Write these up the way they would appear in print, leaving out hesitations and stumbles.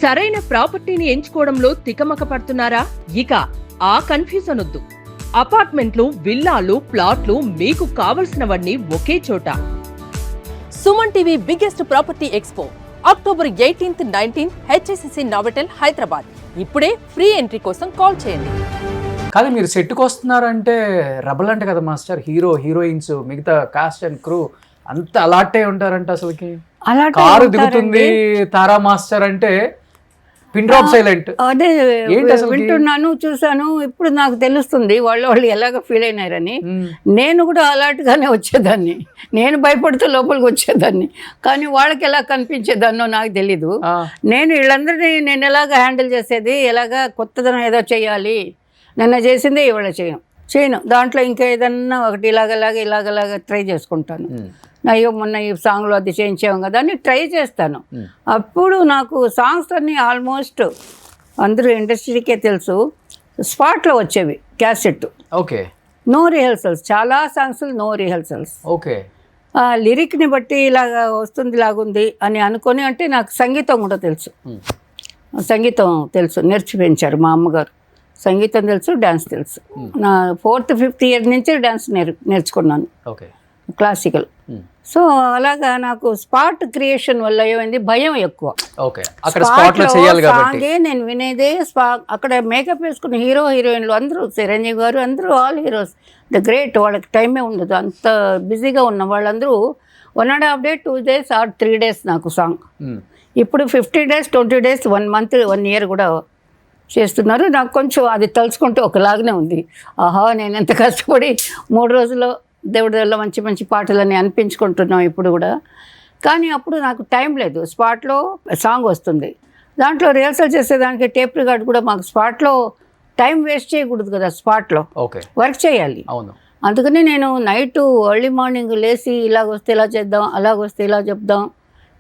సరైన ప్రాపర్టీని ఎంచుకోవడంలో తికమక పడుతున్నారా? ఇక ఆ కన్ఫ్యూజన్ వద్దు. అపార్ట్మెంట్లు, విల్లాలు, ప్లాట్లు మీకు కావలసినవన్నీ ఒకే చోట. Suman TV biggest property expo October 18th, 19th HSCC నావెటల్, Hyderabad. ఇప్పుడే ఫ్రీ ఎంట్రీ కోసం కాల్ చేయండి. కానీ మీరు సెట్కి వస్తున్నారంటే రబల్ అంటే కదా మాస్టర్, హీరో హీరోయిన్స్ మిగతా కాస్ట్ అండ్ క్రూ అంత అలాటే ఉంటారంట. అసలుకి కారు దిగుతుంది తారా మాస్టర్ అంటే పిన్ డ్రాప్ సైలెంట్. అదే వింటున్నాను, చూసాను. ఇప్పుడు నాకు తెలుస్తుంది వాళ్ళు ఎలాగ ఫీల్ అయినారని. నేను కూడా అలాంటిగానే వచ్చేదాన్ని. నేను భయపడుతూ లోపలికి వచ్చేదాన్ని, కానీ వాళ్ళకి ఎలా కనిపించేదాన్నో నాకు తెలీదు. నేను వీళ్ళందరినీ నేను ఎలాగ హ్యాండిల్ చేసేది, ఎలాగ కొత్తదనం ఏదో చేయాలి, నిన్న చేసిందే ఇవాళ చేయను. దాంట్లో ఇంకా ఏదన్నా ఒకటి ఇలాగలాగా ట్రై చేసుకుంటాను. అయ్యో మొన్న ఈ సాంగ్లో అది చేయించాం కదా అని ట్రై చేస్తాను. అప్పుడు నాకు సాంగ్స్ అన్నీ ఆల్మోస్ట్ అందరూ ఇండస్ట్రీకే తెలుసు, స్పాట్లో వచ్చేవి క్యాసెట్. ఓకే, నో రిహర్సల్స్, చాలా సాంగ్స్ నో రిహర్సల్స్. ఓకే, లిరిక్ని బట్టి ఇలాగా వస్తుంది, ఇలాగుంది అని అనుకొని. అంటే నాకు సంగీతం కూడా తెలుసు, నేర్చి పెంచారు మా అమ్మగారు. సంగీతం తెలుసు, డ్యాన్స్ తెలుసు. నా 4th, 5th ఇయర్ నుంచి డ్యాన్స్ నేర్చుకున్నాను, క్లాసికల్. సో అలాగా నాకు స్పాట్ క్రియేషన్ వల్ల ఏమైంది, భయం ఎక్కువ. సాంగే నేను వినేదే. అక్కడ మేకప్ వేసుకున్న హీరో హీరోయిన్లు అందరూ, చిరంజీవి గారు అందరూ, ఆల్ హీరోస్ ద గ్రేట్. వాళ్ళకి టైమే ఉండదు, అంత బిజీగా ఉన్న వాళ్ళందరూ 1.5 day 2 days or 3 days నాకు సాంగ్. ఇప్పుడు 50 days 20 days 1 month 1 year కూడా చేస్తున్నారు. నాకు కొంచెం అది తలుచుకుంటే ఒకలాగానే ఉంది. ఆహా, నేను ఎంత కష్టపడి 3 రోజుల్లో దేవుడి వల్ల మంచి మంచి పాటలని అనిపించుకుంటున్నాం ఇప్పుడు కూడా. కానీ అప్పుడు నాకు టైం లేదు. స్పాట్లో సాంగ్ వస్తుంది, దాంట్లో రిహర్సల్ చేసేదానికి టేప్ రికార్డ్ కూడా మాకు స్పాట్లో టైం వేస్ట్ చేయకూడదు కదా, స్పాట్లో వర్క్ చేయాలి. అందుకని నేను నైట్ ఎర్లీ మార్నింగ్ లేచి ఇలాగొస్తే ఇలా చేద్దాం, అలాగొస్తే ఇలా చెప్దాం,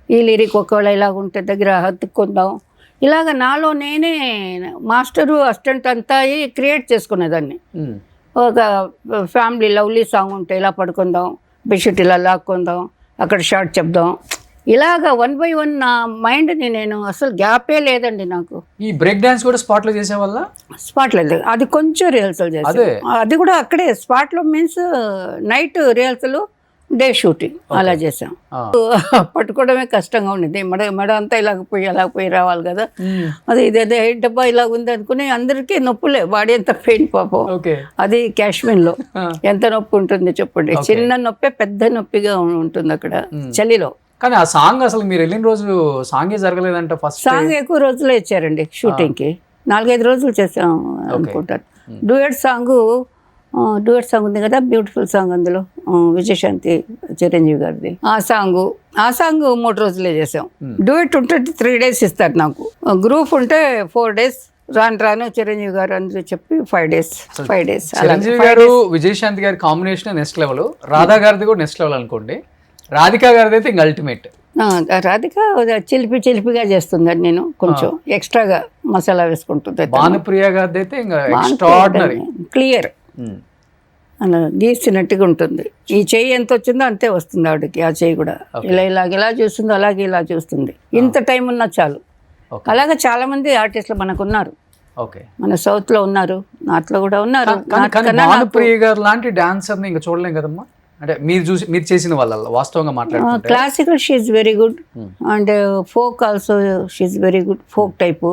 ఈ లిరిక్ ఒకవేళ ఇలాగుంటే దగ్గర హత్తుకుందాం, ఇలాగ నాలో నేనే మాస్టరు అసిస్టెంట్ అంతా క్రియేట్ చేసుకునేదాన్ని. ఒక ఫ్యామిలీ లవ్లీ సాంగ్ ఉంటే ఇలా పడుకుందాం, బెడ్షీట్ ఇలా లాక్కుందాం, అక్కడ షార్ట్ చెప్దాం, ఇలాగ 1 by 1 నా మైండ్ని నేను అసలు గ్యాపే లేదండి నాకు. ఈ బ్రేక్ డాన్స్ కూడా స్పాట్లో చేసేవాళ్ళ? స్పాట్లో లేదు, అది కొంచెం రిహర్సల్ చేసే, అది కూడా అక్కడే స్పాట్లో. Means night rehearsal, day shooting అలా చేసాం. పట్టుకోవడమే కష్టంగా ఉండేది. మెడ అంతా ఇలాగ పోయి రావాలి కదా. అది ఇదేదో డబ్బా ఇలాగ ఉంది అనుకుని అందరికీ నొప్పులే, బాడీ అంతా పెయిన్ పాపం. అది కాశ్మీర్లో ఎంత నొప్పి ఉంటుంది చెప్పండి. చిన్న నొప్పి పెద్ద నొప్పిగా ఉంటుంది అక్కడ చలిలో. కానీ ఆ సాంగ్ అసలు మీరు వెళ్ళిన రోజు సాంగే జరగలేదంట. ఫస్ట్ సాంగ్ ఎక్కువ రోజులే ఇచ్చారండి షూటింగ్కి, 4-5 రోజులు చేసాం అనుకుంటాను. డూయట్ సాంగ్ ఉంది కదా, బ్యూటిఫుల్ సాంగ్, అందులో విజయశాంతి చిరంజీవి గారిది. ఆ సాంగ్ 3 రోజులే చేసాం. డూయట్ ఉంటే 3 days ఇస్తారు నాకు, గ్రూప్ ఉంటే 4 days. రాను చిరంజీవి గారు అందరూ చెప్పి 5 days. చిరంజీవి గారు విజయశాంతి గారి కాంబినేషన్ నెక్స్ట్ లెవెల్, రాధా గారిది కూడా నెక్స్ట్ లెవెల్ అనుకోండి. రాధికా గారిది అయితే ఇంకా అల్టిమేట్. రాధిక చిలిపిగా చేస్తుంది, నేను కొంచెం ఎక్స్ట్రాగా మసాలా వేసుకుంటుంది. భానుప్రియ గారిది అయితే ఇంకా ఎక్స్ట్రాఆర్డినరీ, క్లియర్, అలా గీసినట్టుగా ఉంటుంది. ఈ చెయ్యి ఎంత వచ్చిందో అంతే వస్తుంది ఆవిడకి. ఆ చెయ్యి కూడా ఇలా చూస్తుందో అలాగే ఇలా చూస్తుంది. ఇంత టైం ఉన్నా చాలు. అలాగే చాలా మంది ఆర్టిస్టులు మనకు ఉన్నారు, మన సౌత్ లో ఉన్నారు, నార్త్ లో కూడా ఉన్నారు. భానుప్రియ గారు లాంటి డాన్సర్ ఇంకా చూడలేం కదమ్మా. అంటే మీరు చేసిన వాళ్ళ వాస్తవంగా మాట్లాడుకుంటే classical she very good and folk also she very good. Folk type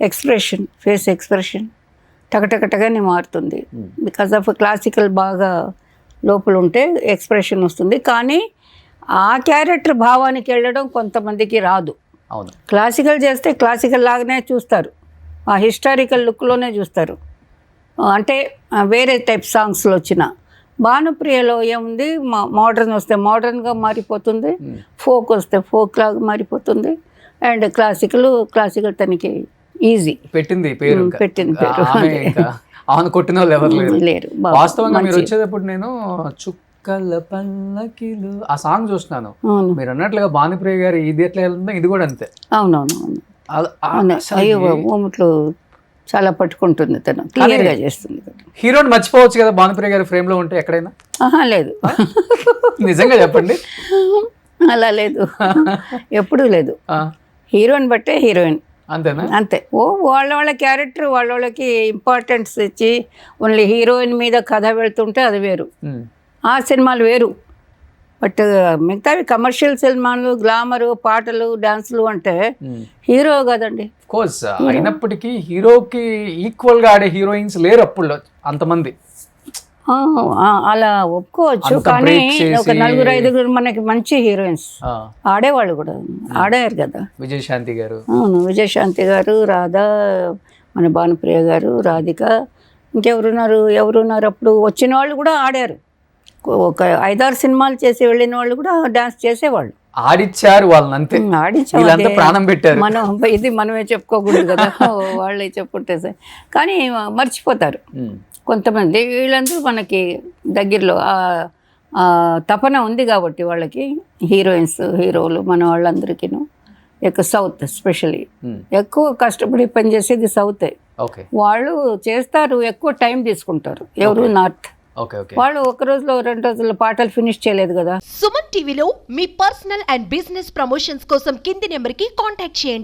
expression, face expression టకటకటగానే మారుతుంది. బికాస్ ఆఫ్ క్లాసికల్ బాగా లోపల ఉంటే ఎక్స్ప్రెషన్ వస్తుంది. కానీ ఆ క్యారెక్టర్ భావానికి వెళ్ళడం కొంతమందికి రాదు. క్లాసికల్ చేస్తే క్లాసికల్ లాగానే చూస్తారు, ఆ హిస్టారికల్ లుక్లోనే చూస్తారు. అంటే వేరే టైప్ సాంగ్స్లో వచ్చిన భానుప్రియలో ఏముంది, మోడర్న్ వస్తే మోడర్న్గా మారిపోతుంది, ఫోక్ వస్తే ఫోక్ లాగా మారిపోతుంది. అండ్ క్లాసికల్ తనకి ఈజీ పెట్టింది పేరు. అవును, కొట్టిన వాళ్ళు ఎవరు లేరు. వాస్తవంగా మీరు వచ్చేటప్పుడు నేను చుక్కల పల్లకిలు ఆ సాంగ్ చూస్తున్నాను. మీరు అన్నట్లుగా భానుప్రియ గారి ఇది ఎట్లా వెళ్తుందో ఇది కూడా అంతే. అవునవును. అయ్యో ఊముట్లు చాలా పట్టుకుంటుంది, తను క్లియర్గా చేస్తుంది. హీరోని మర్చిపోవచ్చు కదా భానుప్రియ గారి ఫ్రేమ్ లో ఉంటే ఎక్కడైనా? లేదు, నిజంగా చెప్పండి. అలా లేదు, ఎప్పుడూ లేదు. హీరోయిన్ బట్టే హీరోయిన్. అంతేనా? అంతే. వాళ్ళ క్యారెక్టర్ వాళ్ళకి ఇంపార్టెన్స్ ఇచ్చి ఓన్లీ హీరోయిన్ మీద కథ వెళ్తుంటే అది వేరు, ఆ సినిమాలు వేరు. బట్ మిగతావి కమర్షియల్ సినిమాలు, గ్లామరు, పాటలు, డాన్సులు అంటే హీరో కదండి. కోర్స్ అయినప్పటికీ హీరోకి ఈక్వల్ గా ఆడే హీరోయిన్స్ లేరు అప్పుడు అంతమంది. అలా ఒప్పుకోవచ్చు, కానీ ఒక 4-5 మనకి మంచి హీరోయిన్స్ ఆడేవాళ్ళు కూడా ఆడారు కదా. విజయశాంతి గారు, అవును, విజయశాంతి గారు, రాధా, మన భానుప్రియ గారు, రాధిక, ఎవరున్నారు అప్పుడు వచ్చిన వాళ్ళు కూడా ఆడారు. ఒక 5-6 సినిమాలు చేసి వెళ్ళిన వాళ్ళు కూడా డాన్స్ చేసేవాళ్ళు, ఆడిచ్చారు వాళ్ళని అంతే. ఆడించారు, ప్రాణం పెట్టారు. ఇది మనమే చెప్పుకోకూడదు కదా, వాళ్ళే చెప్పుంటే. కానీ మర్చిపోతారు కొంతమంది. వీళ్ళందరూ మనకి దగ్గరలో తపన ఉంది కాబట్టి వాళ్ళకి హీరోయిన్స్, హీరోలు మన వాళ్ళందరికీ. ఎక్కువ సౌత్ ఎస్పెషలీ ఎక్కువ కష్టపడి పనిచేసేది సౌతే. వాళ్ళు చేస్తారు, ఎక్కువ టైం తీసుకుంటారు. ఎవరు నార్త్ వాళ్ళు ఒక రోజులో 2 రోజుల్లో పాటలు ఫినిష్ చేయలేదు కదా. సుమన్ టీవీలో మీ పర్సనల్ అండ్ బిజినెస్ ప్రమోషన్స్ కోసం కింది నెంబర్కి కాంటాక్ట్ చేయండి.